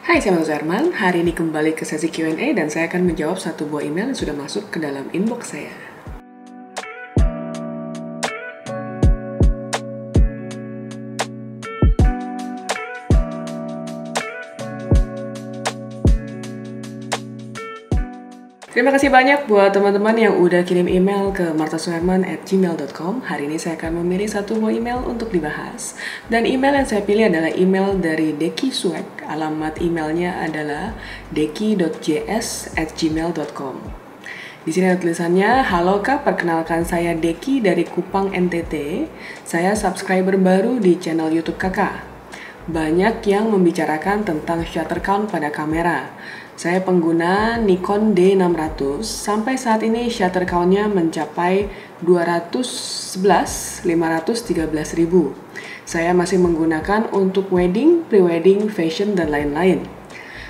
Hai, saya Mas Herman. Hari ini kembali ke sesi Q&A dan saya akan menjawab satu buah email yang sudah masuk ke dalam inbox saya. Terima kasih banyak buat teman-teman yang udah kirim email ke martasuherman@gmail.com. Hari ini saya akan memilih satu buah email untuk dibahas. Dan email yang saya pilih adalah email dari Deki Swag. Alamat emailnya adalah deki.js@gmail.com. Di sini ada tulisannya, "Halo Kak, perkenalkan saya Deki dari Kupang, NTT. Saya subscriber baru di channel YouTube Kakak. Banyak yang membicarakan tentang shutter count pada kamera. Saya pengguna Nikon D600. Sampai saat ini shutter count-nya mencapai 211, 513 ribu. Saya masih menggunakan untuk wedding, pre-wedding, fashion, dan lain-lain.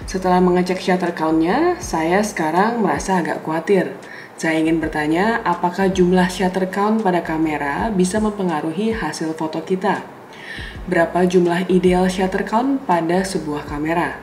Setelah mengecek shutter count-nya, saya sekarang merasa agak khawatir. Saya ingin bertanya, apakah jumlah shutter count pada kamera bisa mempengaruhi hasil foto kita? Berapa jumlah ideal shutter count pada sebuah kamera?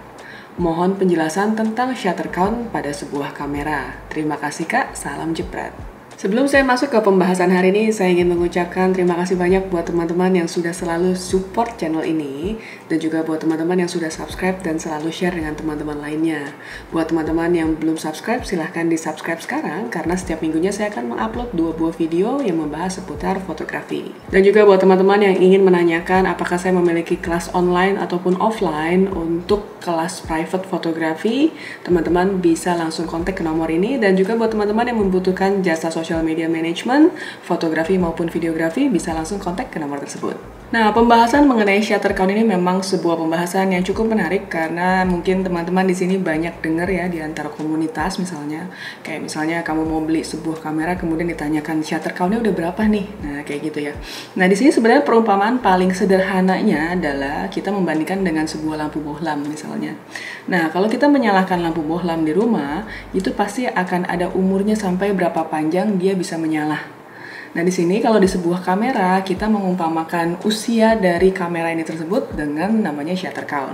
Mohon penjelasan tentang shutter count pada sebuah kamera. Terima kasih Kak, salam jepret." Sebelum saya masuk ke pembahasan hari ini, saya ingin mengucapkan terima kasih banyak buat teman-teman yang sudah selalu support channel ini, dan juga buat teman-teman yang sudah subscribe dan selalu share dengan teman-teman lainnya. Buat teman-teman yang belum subscribe, silahkan di-subscribe sekarang, karena setiap minggunya saya akan mengupload 2 buah video yang membahas seputar fotografi. Dan juga buat teman-teman yang ingin menanyakan apakah saya memiliki kelas online ataupun offline untuk kelas private fotografi, teman-teman bisa langsung kontak ke nomor ini. Dan juga buat teman-teman yang membutuhkan jasa social media management, fotografi maupun videografi, bisa langsung kontak ke nomor tersebut. Nah, pembahasan mengenai shutter count ini memang sebuah pembahasan yang cukup menarik karena mungkin teman-teman di sini banyak dengar ya di antara komunitas misalnya. Kayak misalnya kamu mau beli sebuah kamera kemudian ditanyakan shutter count-nya udah berapa nih? Nah, kayak gitu ya. Nah, di sini sebenarnya perumpamaan paling sederhananya adalah kita membandingkan dengan sebuah lampu bohlam misalnya. Nah, kalau kita menyalakan lampu bohlam di rumah, itu pasti akan ada umurnya sampai berapa panjang dia bisa menyala. Nah, di sini kalau di sebuah kamera, kita mengumpamakan usia dari kamera ini tersebut dengan namanya shutter count.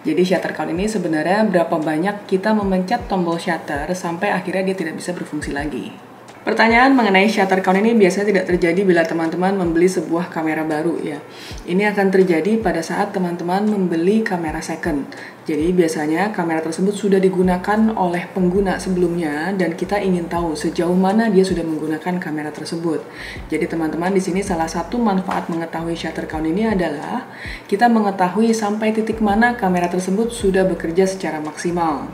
Jadi shutter count ini sebenarnya berapa banyak kita memencet tombol shutter sampai akhirnya dia tidak bisa berfungsi lagi. Pertanyaan mengenai shutter count ini biasanya tidak terjadi bila teman-teman membeli sebuah kamera baru ya. Ini akan terjadi pada saat teman-teman membeli kamera second. Jadi biasanya kamera tersebut sudah digunakan oleh pengguna sebelumnya dan kita ingin tahu sejauh mana dia sudah menggunakan kamera tersebut. Jadi teman-teman di sini salah satu manfaat mengetahui shutter count ini adalah kita mengetahui sampai titik mana kamera tersebut sudah bekerja secara maksimal.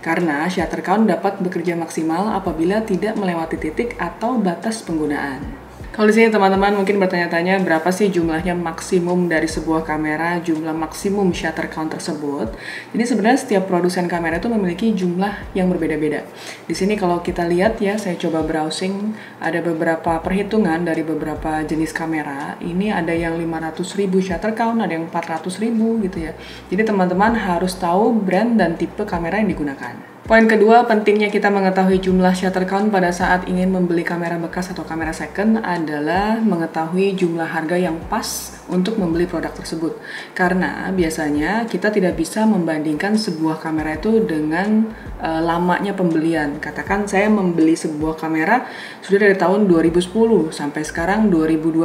Karena shutter count dapat bekerja maksimal apabila tidak melewati titik atau batas penggunaan. Kalau di sini teman-teman mungkin bertanya-tanya berapa sih jumlahnya maksimum dari sebuah kamera, jumlah maksimum shutter count tersebut. Jadi sebenarnya setiap produsen kamera itu memiliki jumlah yang berbeda-beda. Di sini kalau kita lihat ya, saya coba browsing, ada beberapa perhitungan dari beberapa jenis kamera. Ini ada yang 500.000 shutter count, ada yang 400.000 gitu ya. Jadi teman-teman harus tahu brand dan tipe kamera yang digunakan. Poin kedua, pentingnya kita mengetahui jumlah shutter count pada saat ingin membeli kamera bekas atau kamera second adalah mengetahui jumlah harga yang pas untuk membeli produk tersebut. Karena biasanya kita tidak bisa membandingkan sebuah kamera itu dengan lamanya pembelian. Katakan saya membeli sebuah kamera sudah dari tahun 2010 sampai sekarang 2021,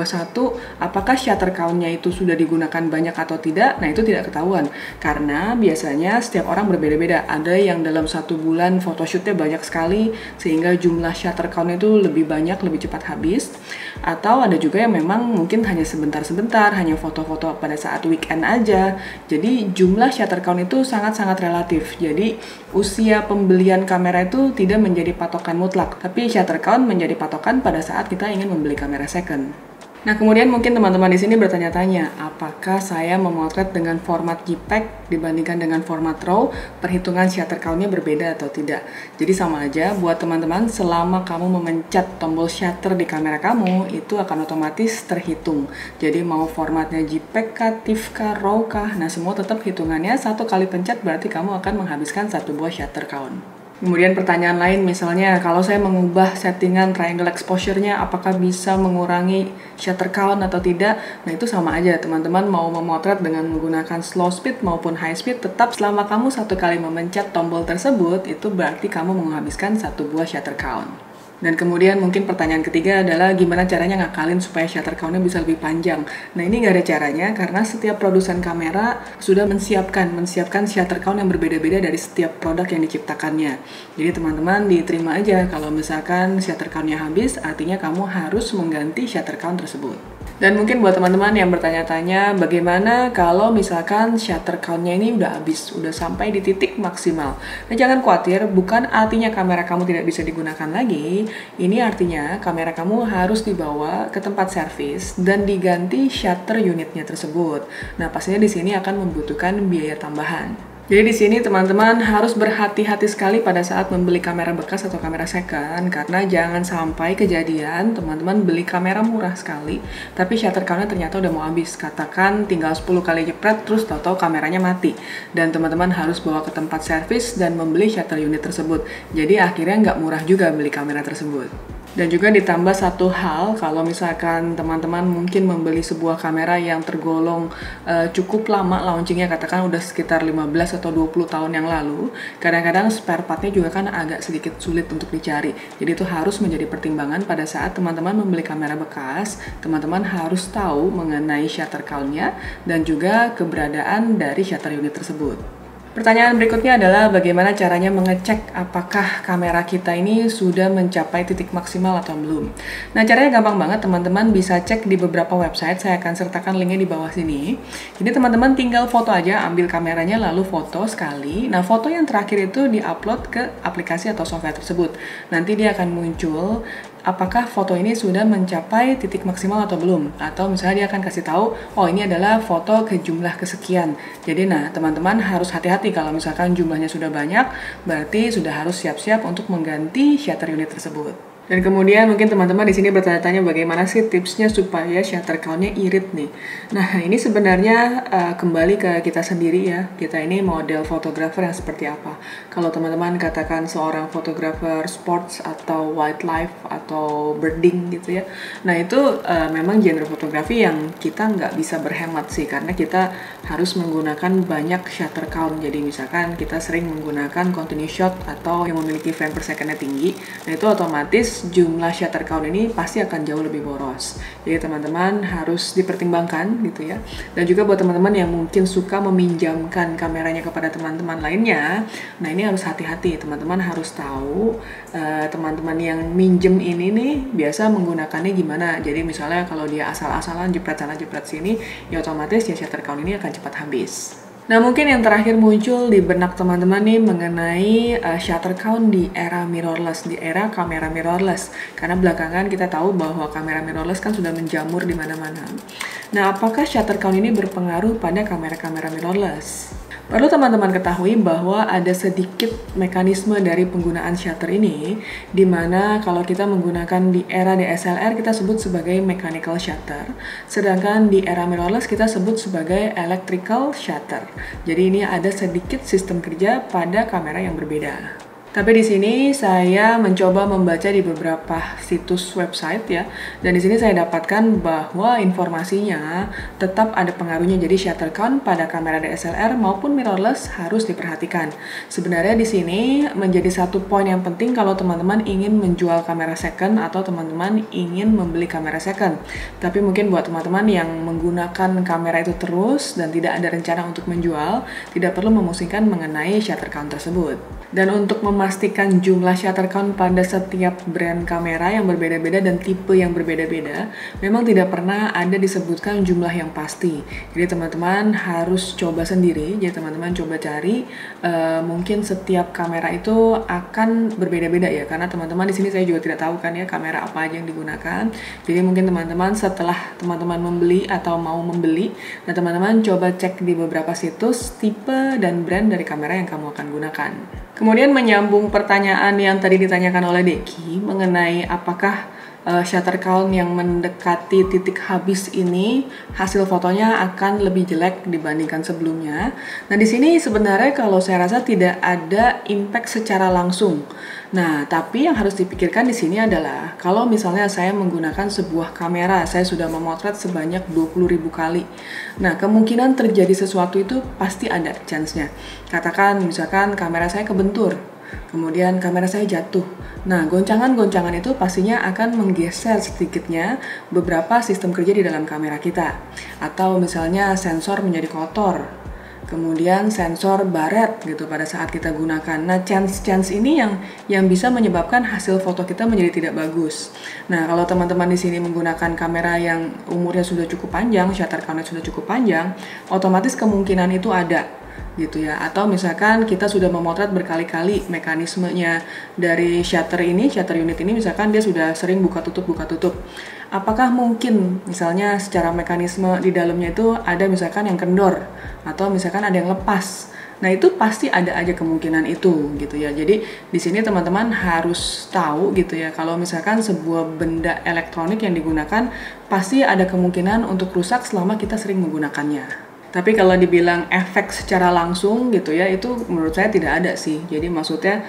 apakah shutter count-nya itu sudah digunakan banyak atau tidak? Nah, itu tidak ketahuan. Karena biasanya setiap orang berbeda-beda. Ada yang dalam satu bulan photoshootnya banyak sekali sehingga jumlah shutter count itu lebih banyak, lebih cepat habis. Atau ada juga yang memang mungkin hanya sebentar-sebentar, hanya foto-foto pada saat weekend aja. Jadi jumlah shutter count itu sangat-sangat relatif. Jadi usia pembelian kamera itu tidak menjadi patokan mutlak, tapi shutter count menjadi patokan pada saat kita ingin membeli kamera second. Nah, kemudian mungkin teman-teman di sini bertanya-tanya, apakah saya memotret dengan format JPEG dibandingkan dengan format RAW, perhitungan shutter count-nya berbeda atau tidak? Jadi sama aja buat teman-teman, selama kamu memencet tombol shutter di kamera kamu, itu akan otomatis terhitung. Jadi mau formatnya JPEG kah, TIFF kah, RAW kah, nah semua tetap hitungannya satu kali pencet berarti kamu akan menghabiskan satu buah shutter count. Kemudian pertanyaan lain misalnya, kalau saya mengubah settingan triangle exposure-nya, apakah bisa mengurangi shutter count atau tidak? Nah itu sama aja, teman-teman mau memotret dengan menggunakan slow speed maupun high speed, tetap selama kamu satu kali memencet tombol tersebut, itu berarti kamu menghabiskan satu buah shutter count. Dan kemudian mungkin pertanyaan ketiga adalah gimana caranya ngakalin supaya shutter count-nya bisa lebih panjang. Nah ini nggak ada caranya karena setiap produsen kamera sudah menyiapkan shutter count yang berbeda-beda dari setiap produk yang diciptakannya. Jadi teman-teman diterima aja kalau misalkan shutter count-nya habis, artinya kamu harus mengganti shutter count tersebut. Dan mungkin buat teman-teman yang bertanya-tanya bagaimana kalau misalkan shutter count-nya ini udah habis, udah sampai di titik maksimal. Nah jangan khawatir, bukan artinya kamera kamu tidak bisa digunakan lagi. Ini artinya kamera kamu harus dibawa ke tempat servis dan diganti shutter unitnya tersebut. Nah pastinya di sini akan membutuhkan biaya tambahan. Jadi di sini teman-teman harus berhati-hati sekali pada saat membeli kamera bekas atau kamera second, karena jangan sampai kejadian teman-teman beli kamera murah sekali tapi shutter count-nya ternyata udah mau habis. Katakan tinggal 10 kali jepret terus tahu-tahu kameranya mati dan teman-teman harus bawa ke tempat servis dan membeli shutter unit tersebut. Jadi akhirnya nggak murah juga beli kamera tersebut. Dan juga ditambah satu hal, kalau misalkan teman-teman mungkin membeli sebuah kamera yang tergolong cukup lama launchingnya, katakan udah sekitar 15 atau 20 tahun yang lalu, kadang-kadang spare partnya juga kan agak sedikit sulit untuk dicari. Jadi itu harus menjadi pertimbangan pada saat teman-teman membeli kamera bekas, teman-teman harus tahu mengenai shutter count-nya dan juga keberadaan dari shutter unit tersebut. Pertanyaan berikutnya adalah bagaimana caranya mengecek apakah kamera kita ini sudah mencapai titik maksimal atau belum. Nah caranya gampang banget, teman-teman bisa cek di beberapa website, saya akan sertakan linknya di bawah sini. Jadi teman-teman tinggal foto aja, ambil kameranya lalu foto sekali. Nah foto yang terakhir itu diupload ke aplikasi atau software tersebut. Nanti dia akan muncul apakah foto ini sudah mencapai titik maksimal atau belum. Atau misalnya dia akan kasih tahu, oh ini adalah foto ke jumlah kesekian. Jadi nah teman-teman harus hati-hati kalau misalkan jumlahnya sudah banyak, berarti sudah harus siap-siap untuk mengganti shutter unit tersebut. Dan kemudian mungkin teman-teman di sini bertanya-tanya bagaimana sih tipsnya supaya shutter count-nya irit nih. Nah ini sebenarnya kembali ke kita sendiri ya. Kita ini model fotografer yang seperti apa. Kalau teman-teman katakan seorang fotografer sports atau wildlife atau birding gitu ya. Nah itu memang genre fotografi yang kita nggak bisa berhemat sih. Karena kita harus menggunakan banyak shutter count. Jadi misalkan kita sering menggunakan continuous shot atau yang memiliki frame per second-nya tinggi. Nah itu otomatis jumlah shutter count ini pasti akan jauh lebih boros. Jadi teman-teman harus dipertimbangkan gitu ya. Dan juga buat teman-teman yang mungkin suka meminjamkan kameranya kepada teman-teman lainnya, nah ini harus hati-hati. Teman-teman harus tahu teman-teman yang minjem ini nih biasa menggunakannya gimana. Jadi misalnya kalau dia asal-asalan jepret sana jepret sini, ya otomatis ya shutter count ini akan cepat habis. Nah mungkin yang terakhir muncul di benak teman-teman nih mengenai shutter count di era mirrorless, di era kamera mirrorless. Karena belakangan kita tahu bahwa kamera mirrorless kan sudah menjamur di mana-mana. Nah apakah shutter count ini berpengaruh pada kamera-kamera mirrorless? Perlu teman-teman ketahui bahwa ada sedikit mekanisme dari penggunaan shutter ini, di mana kalau kita menggunakan di era DSLR kita sebut sebagai mechanical shutter, sedangkan di era mirrorless kita sebut sebagai electrical shutter. Jadi ini ada sedikit sistem kerja pada kamera yang berbeda. Tapi di sini saya mencoba membaca di beberapa situs website ya, dan di sini saya dapatkan bahwa informasinya tetap ada pengaruhnya. Jadi shutter count pada kamera DSLR maupun mirrorless harus diperhatikan. Sebenarnya di sini menjadi satu poin yang penting kalau teman-teman ingin menjual kamera second atau teman-teman ingin membeli kamera second. Tapi mungkin buat teman-teman yang menggunakan kamera itu terus dan tidak ada rencana untuk menjual, tidak perlu memusingkan mengenai shutter count tersebut. Dan untuk memastikan jumlah shutter count pada setiap brand kamera yang berbeda-beda dan tipe yang berbeda-beda, memang tidak pernah ada disebutkan jumlah yang pasti. Jadi teman-teman harus coba sendiri. Jadi teman-teman coba cari, mungkin setiap kamera itu akan berbeda-beda ya. Karena teman-teman di sini saya juga tidak tahu kan ya kamera apa aja yang digunakan. Jadi mungkin teman-teman setelah teman-teman membeli atau mau membeli, nah teman-teman coba cek di beberapa situs tipe dan brand dari kamera yang kamu akan gunakan. Kemudian menyambung pertanyaan yang tadi ditanyakan oleh Deki mengenai apakah shutter count yang mendekati titik habis ini, hasil fotonya akan lebih jelek dibandingkan sebelumnya. Nah, di sini sebenarnya kalau saya rasa tidak ada impact secara langsung. Nah, tapi yang harus dipikirkan di sini adalah kalau misalnya saya menggunakan sebuah kamera, saya sudah memotret sebanyak 20.000 kali. Nah, kemungkinan terjadi sesuatu itu pasti ada chance-nya. Katakan misalkan kamera saya kebentur, kemudian kamera saya jatuh. Nah, goncangan-goncangan itu pastinya akan menggeser sedikitnya beberapa sistem kerja di dalam kamera kita. Atau misalnya sensor menjadi kotor, kemudian sensor baret gitu pada saat kita gunakan. Nah, chance ini yang bisa menyebabkan hasil foto kita menjadi tidak bagus. Nah, kalau teman-teman di sini menggunakan kamera yang umurnya sudah cukup panjang, shutter count-nya sudah cukup panjang, otomatis kemungkinan itu ada gitu ya. Atau misalkan kita sudah memotret berkali-kali, mekanismenya dari shutter unit ini misalkan dia sudah sering buka tutup. Apakah mungkin misalnya secara mekanisme di dalamnya itu ada misalkan yang kendor atau misalkan ada yang lepas. Nah, itu pasti ada aja kemungkinan itu gitu ya. Jadi di sini teman-teman harus tahu gitu ya, kalau misalkan sebuah benda elektronik yang digunakan pasti ada kemungkinan untuk rusak selama kita sering menggunakannya. Tapi kalau dibilang efek secara langsung gitu ya, itu menurut saya tidak ada sih. Jadi maksudnya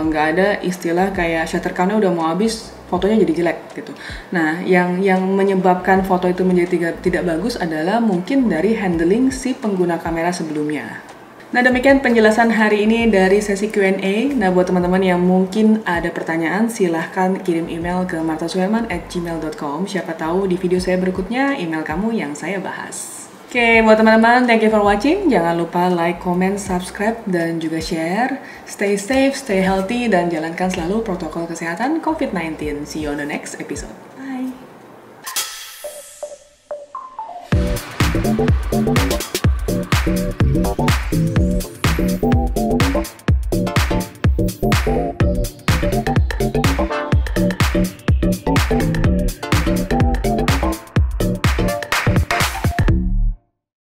nggak ada istilah kayak shutter count-nya udah mau habis, fotonya jadi jelek gitu. Nah, yang menyebabkan foto itu menjadi tidak bagus adalah mungkin dari handling si pengguna kamera sebelumnya. Nah, demikian penjelasan hari ini dari sesi Q&A. Nah, buat teman-teman yang mungkin ada pertanyaan, silahkan kirim email ke martasuherman@gmail.com. Siapa tahu di video saya berikutnya email kamu yang saya bahas. Oke, buat teman-teman, thank you for watching. Jangan lupa like, comment, subscribe, dan juga share. Stay safe, stay healthy, dan jalankan selalu protokol kesehatan COVID-19. See you on the next episode. Bye!